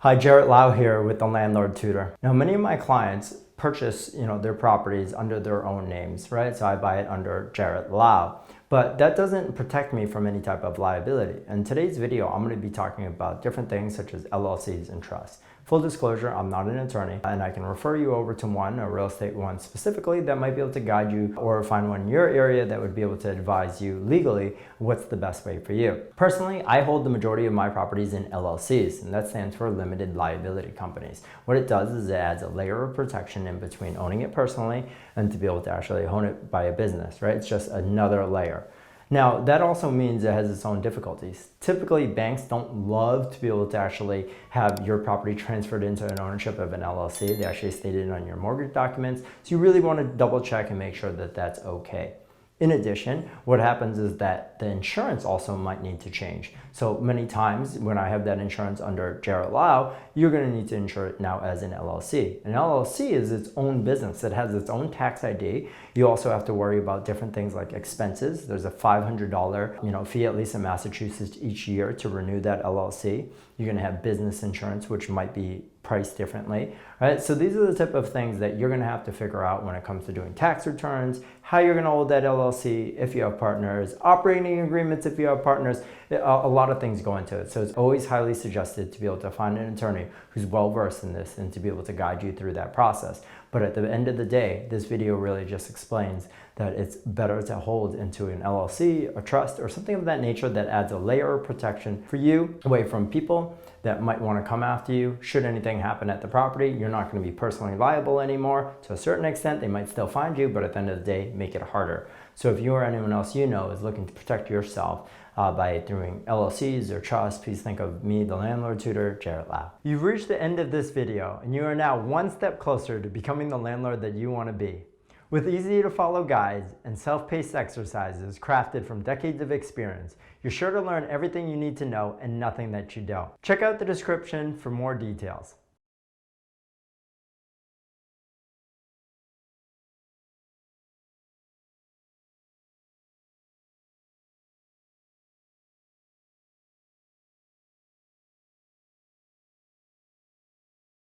Hi, Jarrett Lau here with the Landlord Tutor. Now, many of my clients purchase, their properties under their own names, right? So I buy it under Jarrett Lau, but that doesn't protect me from any type of liability. In today's video, I'm going to be talking about different things such as LLCs and trusts. Full disclosure, I'm not an attorney, and I can refer you over to a real estate one specifically that might be able to guide you, or find one in your area that would be able to advise you legally what's the best way for you. Personally, I hold the majority of my properties in LLCs, and that stands for limited liability companies. What it does is it adds a layer of protection in between owning it personally and to be able to actually own it by a business, right? It's just another layer. Now, that also means it has its own difficulties. Typically, banks don't love to be able to actually have your property transferred into an ownership of an LLC. They actually state it on your mortgage documents. So you really want to double check and make sure that that's okay. In addition, what happens is that the insurance also might need to change. So many times when I have that insurance under Jarrett Lau, you're going to need to insure it now as an LLC. An LLC is its own business. It has its own tax ID. You also have to worry about different things like expenses. There's a $500 fee, at least in Massachusetts, each year to renew that LLC. You're going to have business insurance, which might be priced differently, right? So these are the type of things that you're going to have to figure out when it comes to doing tax returns, how you're going to hold that LLC if you have partners, operating agreements if you have partners. A lot of things go into it. So it's always highly suggested to be able to find an attorney who's well versed in this and to be able to guide you through that process. But at the end of the day, this video really just explains that it's better to hold into an LLC, a trust, or something of that nature that adds a layer of protection for you away from people that might want to come after you. Should anything happen at the property, you're not going to be personally liable anymore. To a certain extent, they might still find you, but at the end of the day, make it harder. So if you or anyone else you know is looking to protect yourself by doing LLCs or trusts, please think of me, the Landlord Tutor, Jarrett Lau. You've reached the end of this video, and you are now one step closer to becoming the landlord that you want to be. With easy to follow guides and self-paced exercises crafted from decades of experience, you're sure to learn everything you need to know and nothing that you don't. Check out the description for more details.